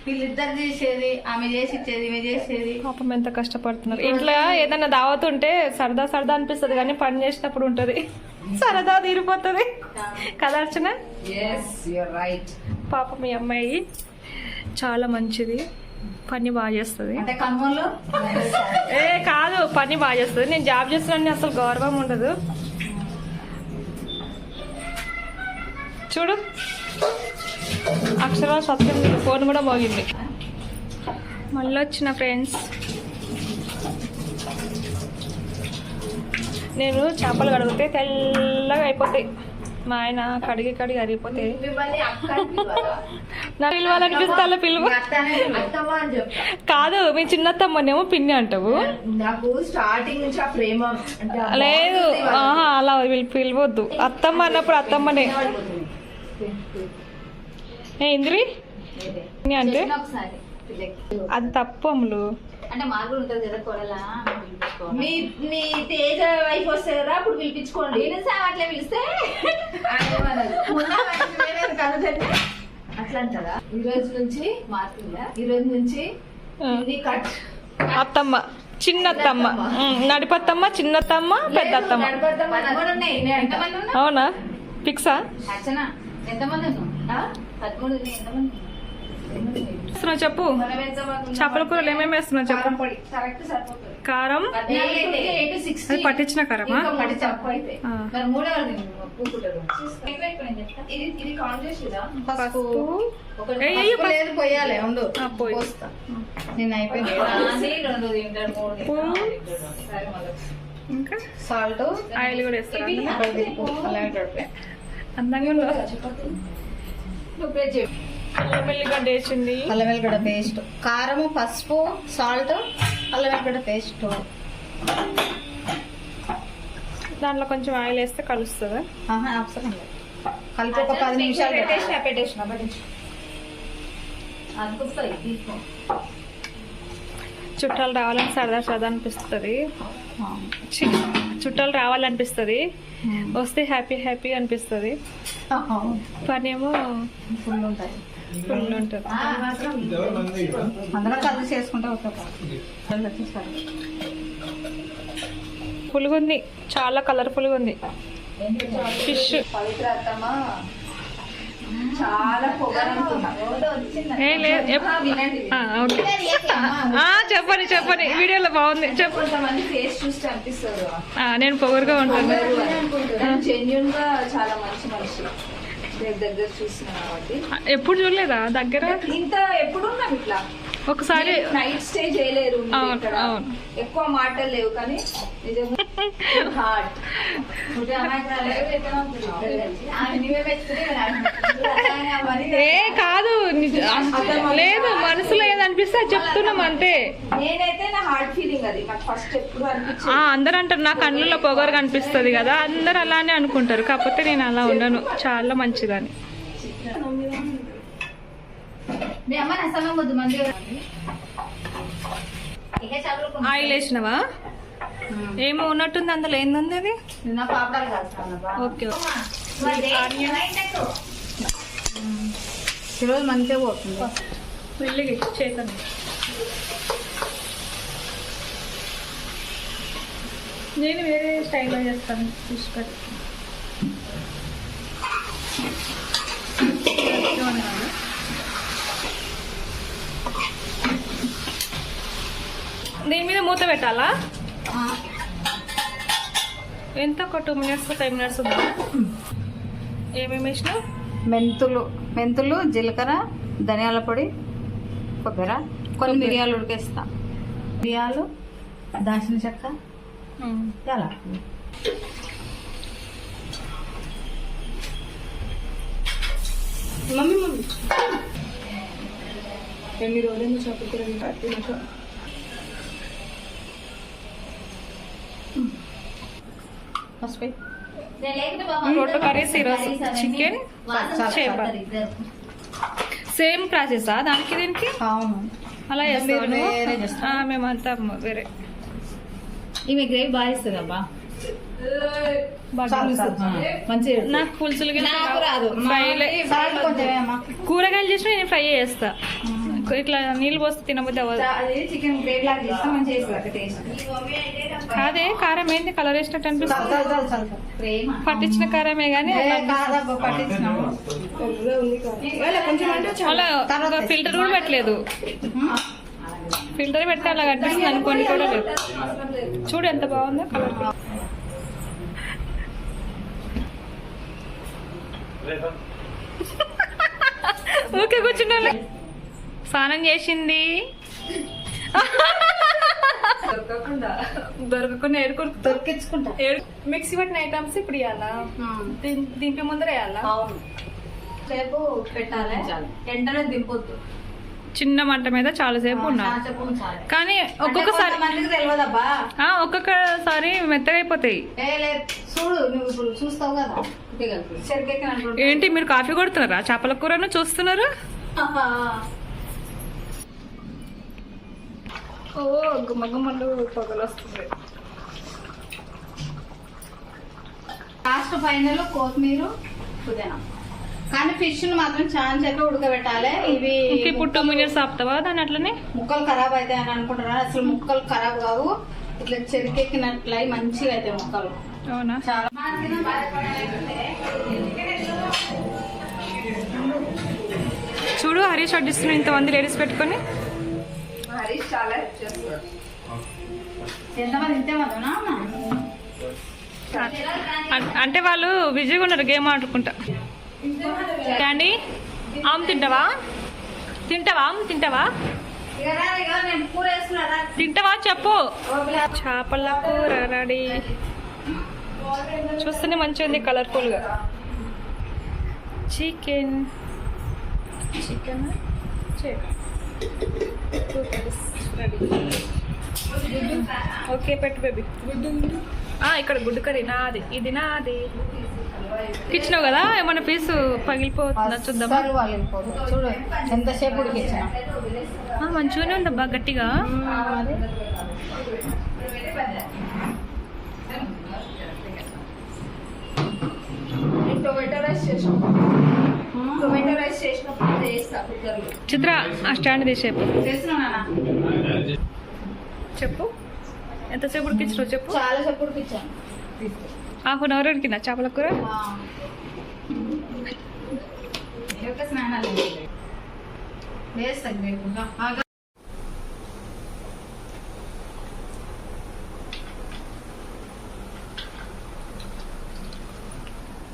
వీళ్ళిద్దరు చేసేది, ఆమె చేసి ఇచ్చేది, ఈమె చేసేది. పాపం ఎంత కష్టపడుతున్నారు. ఇంట్లో ఏదైనా దావత్ ఉంటే సరదా సరదా అనిపిస్తుంది, కానీ పని చేసినప్పుడు ఉంటది సరదా తీరిపోతుంది కదా అర్చన? పాపం మీ అమ్మాయి చాలా మంచిది, పని బాగా చేస్తుంది. అంటే కన్మూలు కాదు, పని బాగా చేస్తుంది. నేను జాబ్ చేస్తున్నాను అసలు గౌరవం ఉండదు. చూడు అక్షరాలు సత్యం, ఫోన్ కూడా మోగింది. మళ్ళీ వచ్చిన ఫ్రెండ్స్, నేను చేపలు కడిగితే తెల్లగా అయిపోతాయి. మా ఆయన కడిగి అరిగిపోతాయి. నా పిలవాలనిపిస్తా పిలువ కాదు, మీ చిన్నత్తమ్మనేమో పిన్ని అంటావు. నాకు స్టార్టింగ్ నుంచి ఆ ప్రేమ లేదు, అలా పిలవద్దు. అత్తమ్మ అన్నప్పుడు అత్తమ్మనే. ఇంద్రి అంటే అది తప్పు అమ్ములు. అంటే మార్పులు ఉంటది కదా కొడలా. మీ తేజ వైఫ్ వస్తే కదా అప్పుడు పిలిపించుకోండి. అట్లా పిలిస్తే అట్లా అంటారా? ఈ రోజు నుంచి మార్పుందా? ఈ రోజు నుంచి అత్తమ్మ, చిన్నత్తమ్మ, నడిపత్తమ్మ, చిన్నత్తమ్మ, పెద్ద అత్తమ్మ. అవునా? ఫిక్సా? ఎంతమంది? 13. ఎంతమంది వేస్తున్నావు చెప్పు. చేపల కూరలు ఏమేమి వేస్తున్నావు చెప్పు. కారం అది పట్టించిన కారమా? ఇంకా సాల్ట్, ఆయిల్ కూడా వేస్తారు. అందంగా అల్లం వెల్లిగడ్డ వేసింది, అల్లం వెల్లిగడ్డ పేస్ట్, కారము, పసుపు, సాల్ట్, అల్లం వెల్లిగడ్డ పేస్ట్. దాంట్లో కొంచెం ఆయిల్ వేస్తే కలుస్తుందా? అవసరం లేదు. కలిపి ఒక 10 నిమిషాలు పెట్టేసిన. చుట్టాలు రావాలని సరదా సరదా అనిపిస్తుంది. చుట్టాలు రావాలనిపిస్తుంది, వస్తే హ్యాపీ హ్యాపీ అనిపిస్తుంది. పని ఏమో ఫుల్ ఉంటుంది. అందరం కలిసి చేసుకుంటే ఫుల్గా ఉంది, చాలా కలర్ఫుల్గా ఉంది ఫిష్. పవిత్ర అత్తమ్మ చాలా చెప్పని వీడియోలో బాగుంది చెప్పు. ఫేస్ చూస్తే అనిపిస్తుంది నేను పొగరుగా ఉంటాను. జెన్యూన్ గా చాలా మంచి మనిషి. దగ్గర చూసిన కాబట్టి ఎప్పుడు చూడలేదా దగ్గర? ఇంత ఎప్పుడు ఉన్నాం ఇట్లా. ఒకసారి నైట్ స్టే చేయలేరు, ఎక్కువ మాటలు లేవు, కానీ కాదు లేదు, మనసులో ఏదనిపిస్తే అది చెప్తున్నాం అంతే. నేనైతే నా హార్ట్ ఫీలింగ్ అది నాకు ఫస్ట్ ఎప్పుడు అనిపించింది. అందరు అంటారు నా కళ్ళలో పొగరు కనిపిస్తుంది కదా, అందరు అలానే అనుకుంటారు. కాకపోతే నేను అలా ఉండను, చాలా మంచిదని. ఆయిల్ వేసినవా? ఏమో ఉన్నట్టుంది అందులో. ఏంది అది? ఓకే, ఈరోజు మంచిగా పోతుంది. వెళ్ళి చేతండి. నేను వేరే స్టైల్లో చేస్తాను, తీసుకొని దీని మీద మూత పెట్టాలా? ఎంత? ఒక 2 minutes 5 minutes ఉందా? ఏమేమి వేసినావు? మెంతులు, జీలకర్ర, ధనియాల పొడి, కొబ్బరి, కొన్ని మిరియాలు ఉడికేస్తా. మిరియాలు, దాల్చిన చెక్క, చాలా మమ్మీ 2 రోజులు చేపలు రోడ్డు కర్రీస్ ఈరోజు చికెన్, చేప. సేమ్ ప్రాసెసా దానికి దీనికి? అవును, అలా చేస్తాను. మేమంతా వేరే. ఈమె గ్రేవీ బాగా ఇస్తుంది అబ్బా, నాకు పులుసులు రాదు. కూరగాయలు చేసిన నేను ఫ్రై చేస్తా. ఇట్లా నీళ్ళు పోస్తే తినబుద్ధి అవ్వదు. అది చికెన్ గ్రేవీ లాగా చేస్తే మంచిగా చేస్తుంది అక్క టేస్ట్. కాదే కారం ఏంది కలర్ వేసినట్టు అనిపిస్తుంది. ప్రేమ పట్టించిన కారమే కానీ పట్టించినాము. అలా ఫిల్టర్ కూడా పెట్టలేదు. ఫిల్టర్ పెడితే అలా కనిపిస్తుంది అనుకోండి కూడా లేదు. చూడు ఎంత బాగుందో కలర్. ఓకే కూర్చుంటా. స్నానం చేసింది దొరకకుండా దొరికించుకుంటా. మిక్సీ పట్టిన ఐటమ్స్ ఇప్పుడు ఇవ్వాలా? దింపే ముందర వేయాలా? సేపు పెట్టాలి, ఎండలో దింపొద్దు. చిన్న మంట మీద చాలా సేపు ఉన్నారు. కానీ ఒక్కొక్కసారి మందికి తెలియదబ్బా. ఒక్కొక్కసారి మెత్తగా అయిపోతాయి. చూడు నువ్వు ఇప్పుడు చూస్తావు కదా. ఏంటి మీరు కాఫీ కొడుతున్నారా? చేపల కూరను చూస్తున్నారు? ఓ గుమ్మగుమ్మలు పొగలు వస్తుంది. లాస్ట్ ఫైనల్ కొత్తిమీర, పుదీనా. కానీ ఫిష్ మాత్రం చాలా సేపు ఉడకబెట్టాలి. ఇవి ఇప్పుడు 2 minutes ఆపుతావా దాన్ని? అట్లనే ముక్కలు ఖరాబ్ అవుతాయి అని అనుకుంటున్నారు. అసలు ముక్కలు ఖరాబ్ కావు. ఇట్లా చెరికెక్కినట్లు అయి మంచిగా అవుతాయి ముక్కలు. అవునా? చాలా చూడు హరీష్ వడ్డిస్తున్నాడు ఇంతమంది లేడీస్ పెట్టుకొని. హరీష్ చాలా హెల్ప్ చేస్తాడు. ఎంతమంది ఇంతే మాత్రమా? అంటే వాళ్ళు బిజీగా ఉన్నారు గేమ్ ఆడుకుంటా. క్యాండీ ఆమె తింటావా? తింటావా చెప్పు. చేపల కూర రెడీ. చూస్తేనే మంచిగా ఉంది కలర్ఫుల్ గా. చికెన్ ఓకే పెట్టు బేబీ. ఇక్కడ గుడ్డు కర్రీ నాది, ఇది నాది. కిచ్చినావు కదా ఏమన్నా పీసు పగిలిపోతుందా చూద్దామా? చూడు ఎంతసేపు ఉడికించిన మంచిగానే ఉందబ్బా గట్టిగా. టొమాటో రైస్ చేసినప్పుడు చిత్ర ఆ స్టాండ్ తీసేపు చెప్పు. ఎంతసేపు ఉడికించినావు చెప్పు. చాలా సేపు ఉడికించాను. 1/2 hour ఉడికిందా చేపల కూర? స్నానాలు వేస్తాను లేకుండా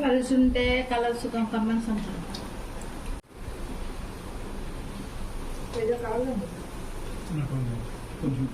కలిసి ఉంటే కలర్స్ కమ్మన్స్ అంటారు. కొంచెం